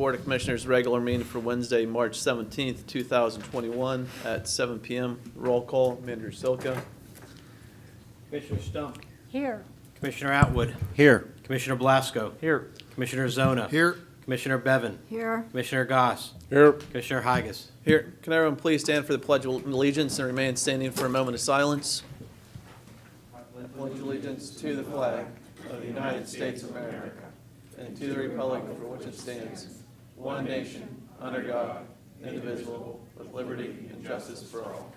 Board of Commissioners regular meeting for Wednesday, March 17th, 2021 at 7 p.m. Roll call, Manager Silka. Commissioner Stump. Here. Commissioner Atwood. Here. Commissioner Blasco. Here. Commissioner Zona. Here. Commissioner Bevan. Here. Commissioner Goss. Here. Commissioner Higas. Here, can everyone please stand for the Pledge of Allegiance and remain standing for a moment of silence? I pledge allegiance to the flag of the United States of America and to the republic for which it stands, one nation, under God, indivisible, with liberty and justice for all.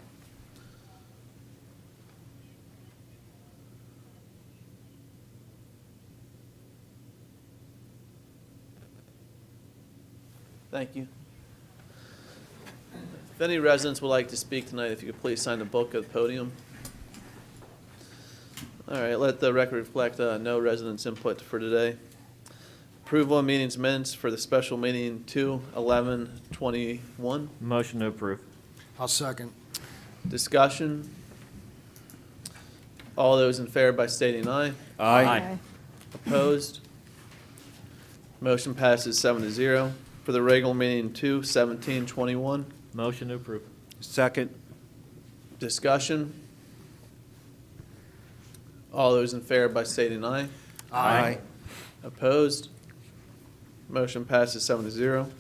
Thank you. If any residents would like to speak tonight, if you could please sign the book at the podium. All right, let the record reflect no residents' input for today. Approval of meetings minutes for the special meeting 2/11/21. Motion to approve. I'll second. Discussion. All those in favor by stating aye. Aye. Opposed? Motion passes 7-0. For the regular meeting 2/17/21. Motion to approve. Second. Discussion. All those in favor by stating aye. Aye. Opposed? Motion passes 7-0.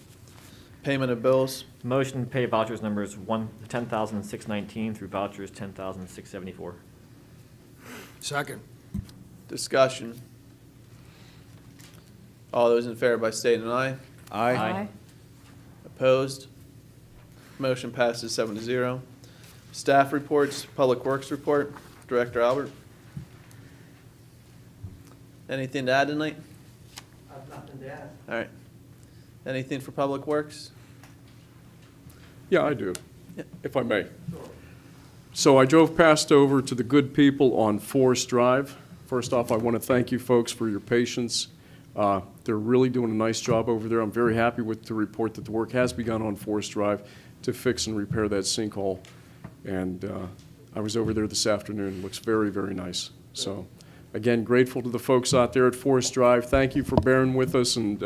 Payment of bills. Motion to pay vouchers numbers 10,619 through vouchers 10,674. Second. Discussion. All those in favor by stating aye. Aye. Opposed? Motion passes 7-0. Staff reports, Public Works report. Director Albert. Anything to add tonight? I have nothing to add. All right. Anything for Public Works? Yeah, I do, Yeah. if I may. So I drove past over to the good people on Forest Drive. First off, I want to thank you folks for your patience. They're really doing a nice job over there. I'm very happy with the report that the work has begun on Forest Drive to fix and repair that sinkhole. And I was over there this afternoon. It looks very, very nice. So again, grateful to the folks out there at Forest Drive. Thank you for bearing with us, and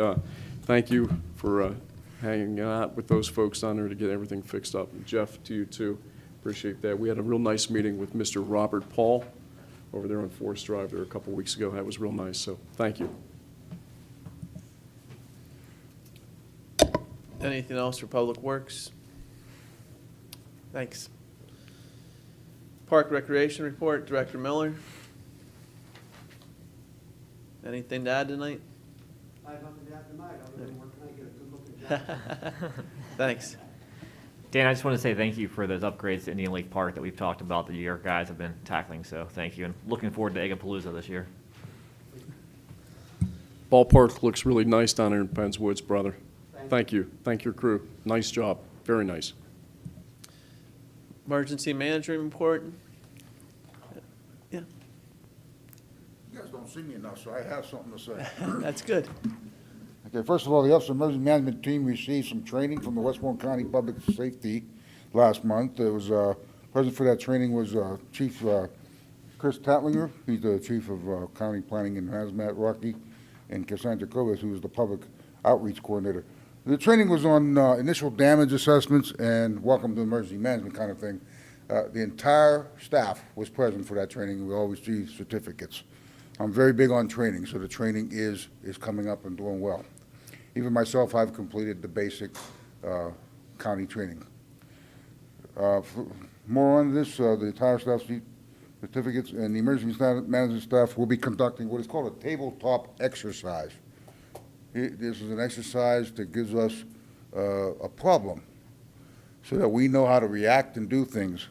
thank you for hanging out with those folks down there to get everything fixed up. And Jeff, to you too. Appreciate that. We had a real nice meeting with Mr. Robert Paul over there on Forest Drive there a couple weeks ago. That was real nice, so thank you. Anything else for Public Works? Thanks. Park Recreation report, Director Miller. Anything to add tonight? I have nothing to add tonight, other than where can I get a good-looking job? Thanks. Dan, I just want to say thank you for those upgrades to Indian Lake Park that we've talked about that your guys have been tackling, so thank you, and looking forward to Eggapalooza this year. Ballpark looks really nice down there in Penn's Woods, brother. Thank you. Thank your crew. Nice job. Very nice. Emergency Management report. Yeah, You guys don't see me enough, so I have something to say. that's good. Okay, first of all, the Office of Emergency Management team received some training from the Westmoreland County Public Safety last month. It was, present for that training was Chief Chris Tatlinger. He's the Chief of County Planning and Hazmat, Rocky, and Cassandra Kovas, who is the Public Outreach Coordinator. The training was on initial damage assessments and welcome to emergency management kind of thing. The entire staff was present for that training. We all received certificates. I'm very big on training, so the training is coming up and doing well. Even myself, I've completed the basic county training. More on this, the entire staff certificates and the emergency management staff will be conducting what is called a tabletop exercise. This is an exercise that gives us a problem so that we know how to react and do things.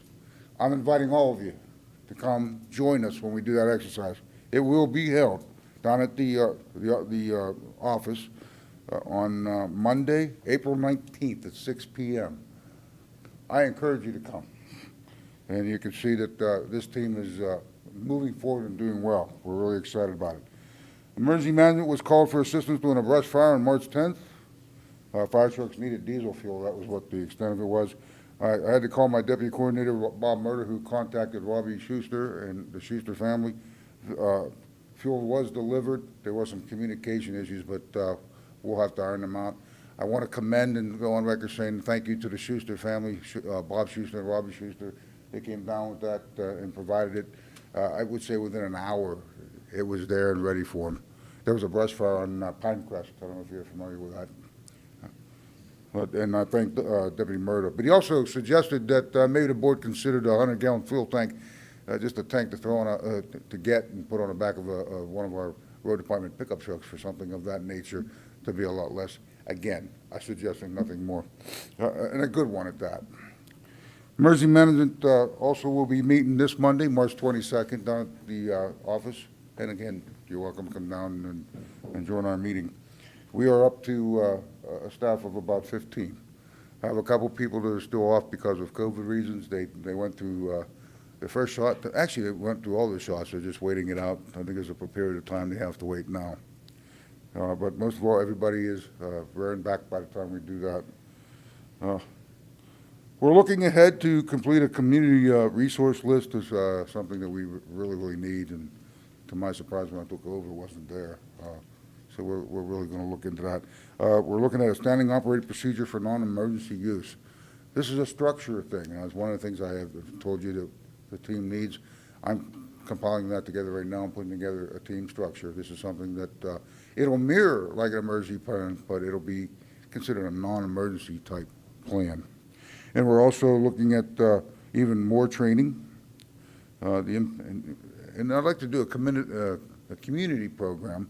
I'm inviting all of you to come join us when we do that exercise. It will be held down at the office on Monday, April 19th at 6 p.m. I encourage you to come. And you can see that this team is moving forward and doing well. We're really excited about it. Emergency management was called for assistance during a brush fire on March 10th. Fire trucks needed diesel fuel. That was what the extent of it was. I had to call my deputy coordinator, Bob Murder, who contacted Robbie Schuster and the Schuster family. Fuel was delivered. There was some communication issues, but we'll have to iron them out. I want to commend and go on record saying thank you to the Schuster family, Bob Schuster and Robbie Schuster. They came down with that and provided it. I would say within an hour, it was there and ready for them. There was a brush fire on Pinecrest. I don't know if you're familiar with that. And I thank Deputy Murdo. But he also suggested that maybe the board considered a 100-gallon fuel tank, just a tank to throw on to get and put on the back of one of our road department pickup trucks for something of that nature to be a lot less. Again, I'm suggesting nothing more, and a good one at that. Emergency Management also will be meeting this Monday, March 22nd, down at the office. And again, you're welcome to come down and join our meeting. We are up to a staff of about 15. I have a couple people that are still off because of COVID reasons. They went through the first shot. Actually, they went through all the shots. They're just waiting it out. I think there's a period of time they have to wait now. But most of all, everybody is rearing back by the time we do that. We're looking ahead to complete a community resource list. Is something that we really need, and to my surprise, when I took over, it wasn't there. So we're really going to look into that. We're looking at a standing operating procedure for non-emergency use. This is a structure thing, and it's one of the things I have told you that the team needs. I'm compiling that together right now and putting together a team structure. This is something that it'll mirror like an emergency plan, but it'll be considered a non-emergency type plan. And we're also looking at even more training. And I'd like to do a community program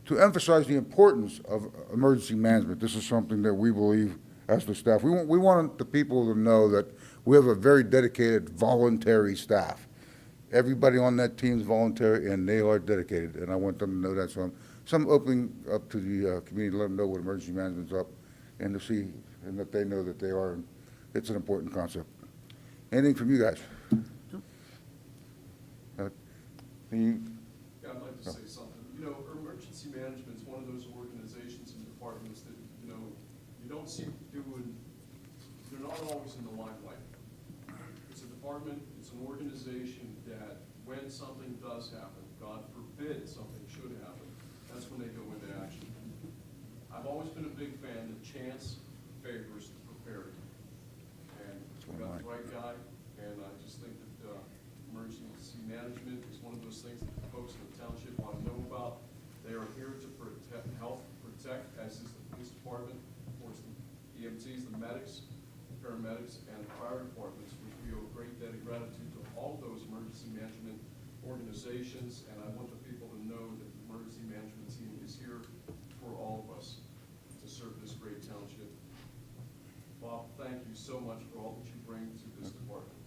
to emphasize the importance of emergency management. This is something that we believe as the staff. We want the people to know that we have a very dedicated voluntary staff. Everybody on that team is voluntary, and they are dedicated, and I want them to know that. So I'm opening up to the community to let them know what emergency management's up, and to see, and that they know that they are. It's an important concept. Anything from you guys? Yeah, I'd like to say something. You know, emergency management is one of those organizations and departments that, you know, you don't see doing, they're not always in the limelight. It's a department, it's an organization that when something does happen, God forbid something should happen, that's when they go into action. I've always been a big fan that chance favors the prepared. And we got the right guy, and I just think that emergency management is one of those things that the folks in the township want to know about. They are here to help protect, as is the police department, of course, the EMTs, the medics, the paramedics, and the fire departments, which we owe great debt of gratitude to all of those emergency management organizations. And I want the people to know that the emergency management team is here for all of us to serve this great township. Bob, thank you so much for all that you bring to this department.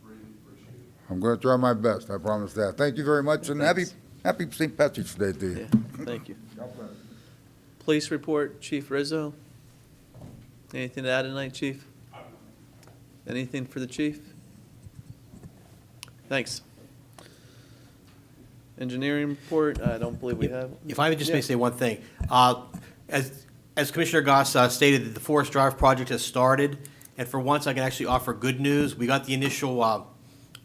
Greatly appreciate it. I'm going to try my best. I promise that. Thank you very much, and happy St. Patrick's Day to you. Yeah, thank you. Police report, Chief Rizzo. Anything to add tonight, Chief? Anything for the chief? Thanks. Engineering report, I don't believe we have. If I would just may Yeah. say one thing. As Commissioner Goss stated, that the Forest Drive project has started, and for once I can actually offer good news. We got the initial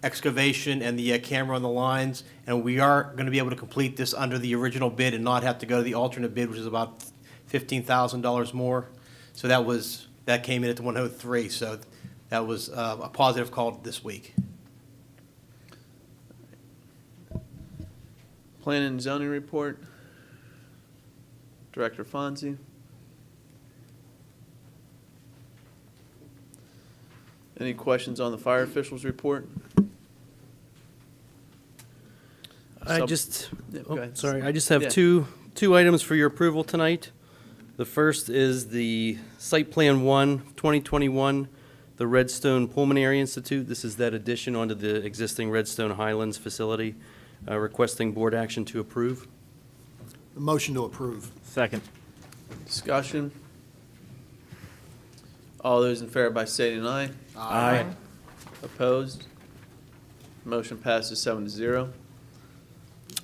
excavation and the camera on the lines, and we are going to be able to complete this under the original bid and not have to go to the alternate bid, which is about $15,000 more. So that came in at the 103. So that was a positive call this week. Planning and zoning report. Director Fonzie. Any questions on the fire officials report? I Sub- just, Yeah, go ahead. sorry, I just have Yeah. two items for your approval tonight. The first is the Site Plan 1, 2021, the Redstone Pulmonary Institute. This is that addition onto the existing Redstone Highlands facility, requesting board action to approve. Motion to approve. Second. Discussion. All those in favor by stating aye. Aye. Opposed? Motion passes 7-0.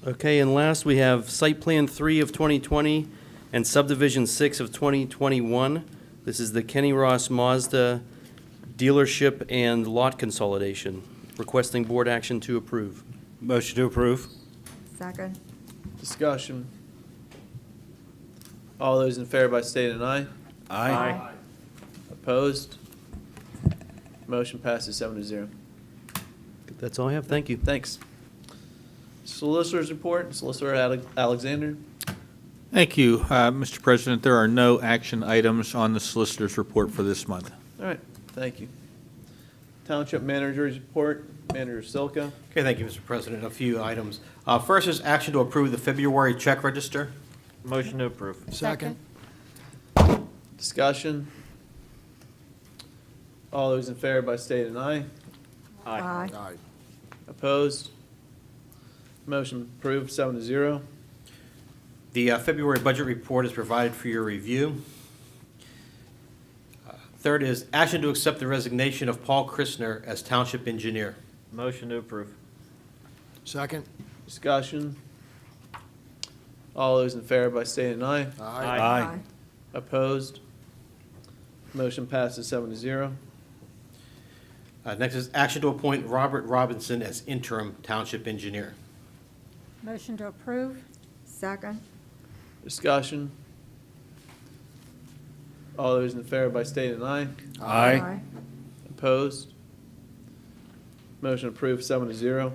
Okay, and last, we have Site Plan 3 of 2020 and Subdivision 6 of 2021. This is the Kenny Ross Mazda dealership and lot consolidation, requesting board action to approve. Motion to approve. Aye. Opposed? Motion passes 7-0. That's all I have. Thank you. Thanks. Solicitor's report, Solicitor Alexander. Thank you, Mr. President. There are no action items on the solicitor's report for this month. All right, thank you. Township Manager's report, Manager Silka. Okay, thank you, Mr. President. A few items. First is action to approve the February check register. Motion to approve. Second. Discussion. All those in favor by state and aye. Aye. Aye. Opposed? Motion approved, 7-0. The February budget report is provided for your review. Third is action to accept the resignation of Paul Christner as Township Engineer. Motion to approve. Second. Discussion. All those in favor by state and aye. Aye. Opposed? Motion passes 7-0. Next is action to appoint Robert Robinson as Interim Township Engineer. Motion to approve. Second. Discussion. All those in favor by state and aye. Aye. Opposed? Motion approved, 7-0.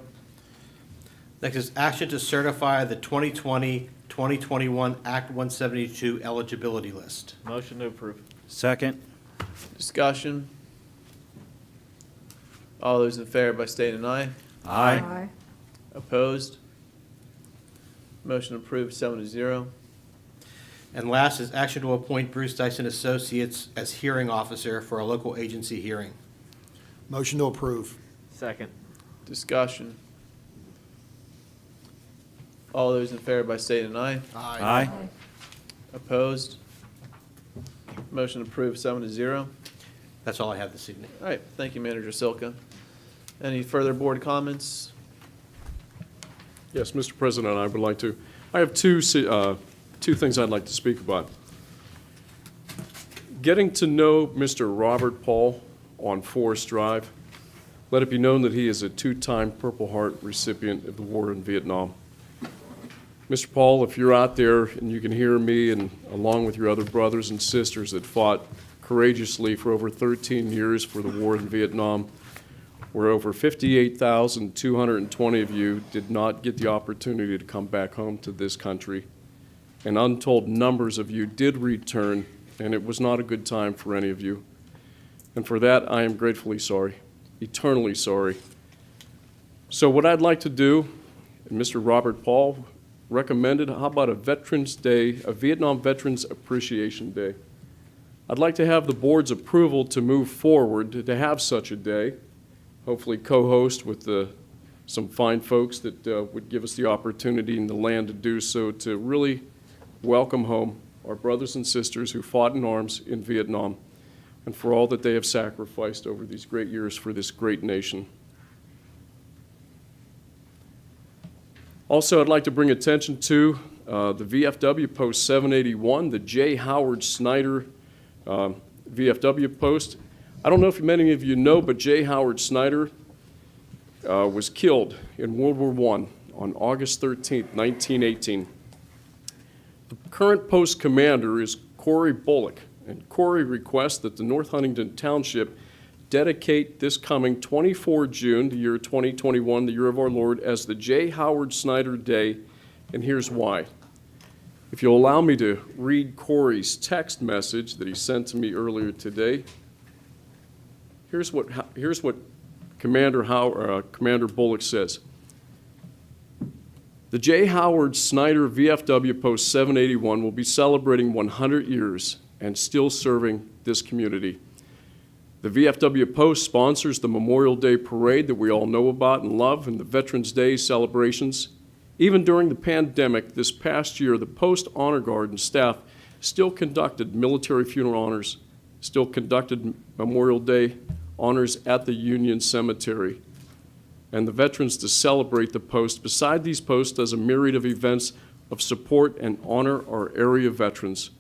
Next is action to certify the 2020-2021 Act 172 eligibility list. Motion to approve. Second. Discussion. All those in favor by state and aye. Aye. Opposed? Motion approved, 7-0. And last is action to appoint Bruce Dyson Associates as hearing officer for a local agency hearing. Motion to approve. Second. Discussion. All those in favor by state and aye. Aye. Opposed? Motion approved, 7-0. That's all I have this evening. All right, thank you, Manager Silka. Any further board comments? Yes, Mr. President, I would like to, I have two things I'd like to speak about. Getting to know Mr. Robert Paul on Forest Drive, let it be known that he is a two-time Purple Heart recipient of the war in Vietnam. Mr. Paul, if you're out there and you can hear me, and along with your other brothers and sisters that fought courageously for over 13 years for the war in Vietnam, where over 58,220 of you did not get the opportunity to come back home to this country, and untold numbers of you did return, and it was not a good time for any of you. And for that, I am gratefully sorry, eternally sorry. So what I'd like to do, and Mr. Robert Paul recommended, how about a Veterans Day, a Vietnam Veterans Appreciation Day? I'd like to have the board's approval to move forward to have such a day, hopefully co-host with some fine folks that would give us the opportunity and the land to do so, to really welcome home our brothers and sisters who fought in arms in Vietnam, and for all that they have sacrificed over these great years for this great nation. Also, I'd like to bring attention to the Vfw Post 781, the J. Howard Snyder Vfw Post. I don't know if many of you know, but J. Howard Snyder was killed in World War I on August 13th, 1918. The current post commander is Corey Bullock, and Corey requests that the North Huntington Township dedicate this coming 24 June, the year 2021, the year of our Lord, as the J. Howard Snyder Day, and here's why. If you'll allow me to read Corey's text message that he sent to me earlier today, here's what Commander Bullock says. The J. Howard Snyder VFW Post 781 will be celebrating 100 years and still serving this community. The VFW Post sponsors the Memorial Day Parade that we all know about and love, and the Veterans Day celebrations. Even during the pandemic this past year, the Post Honor Guard and staff still conducted military funeral honors, still conducted Memorial Day honors at the Union Cemetery. And the veterans to celebrate the Post, beside these posts, does a myriad of events of support and honor our area veterans.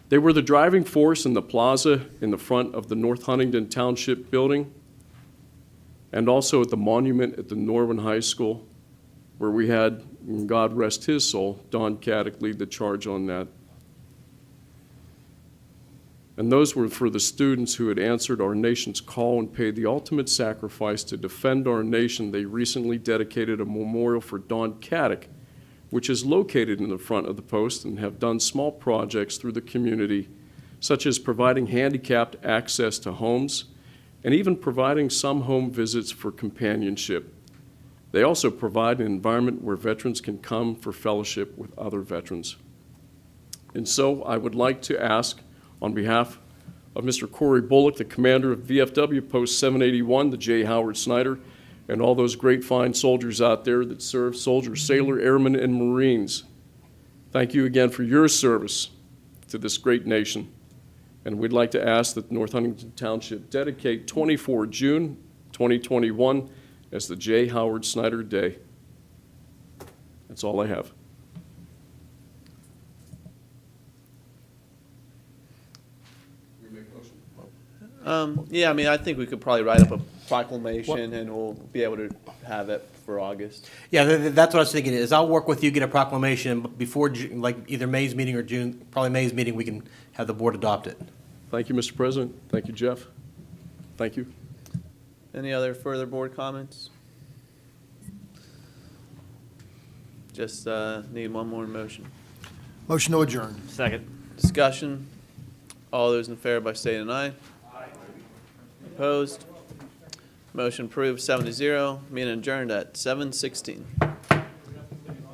They were the driving force in the plaza in the front of the North Huntington Township building, and also at the monument at the Norwin High School, where we had, God rest his soul, Don Caddick lead the charge on that. And those were for the students who had answered our nation's call and paid the ultimate sacrifice to defend our nation. They recently dedicated a memorial for Dawn Caddick, which is located in the front of the Post, and have done small projects through the community, such as providing handicapped access to homes and even providing some home visits for companionship. They also provide an environment where veterans can come for fellowship with other veterans. And so I would like to ask, on behalf of Mr. Corey Bullock, the commander of VFW Post 781, the J. Howard Snyder, and all those great fine soldiers out there that serve, soldiers, sailor, airmen, and Marines. Thank you again for your service to this great nation. And we'd like to ask that North Huntington Township dedicate 24 June 2021 as the J. Howard Snyder Day. That's all I have. Yeah, I mean, I think we could probably write up a proclamation and we'll be able to have it for August. Yeah, that's what I was thinking, is I'll work with you, get a proclamation, but before, like, either May's meeting or June, probably May's meeting, we can have the board adopt it. Thank you, Mr. President. Thank you, Jeff. Thank you. Any other further board comments? Just need one more motion. Motion to adjourn. Second. Discussion. All those in favor by saying aye. Aye. Opposed? Motion approved 7-0. Meeting adjourned at 7:16.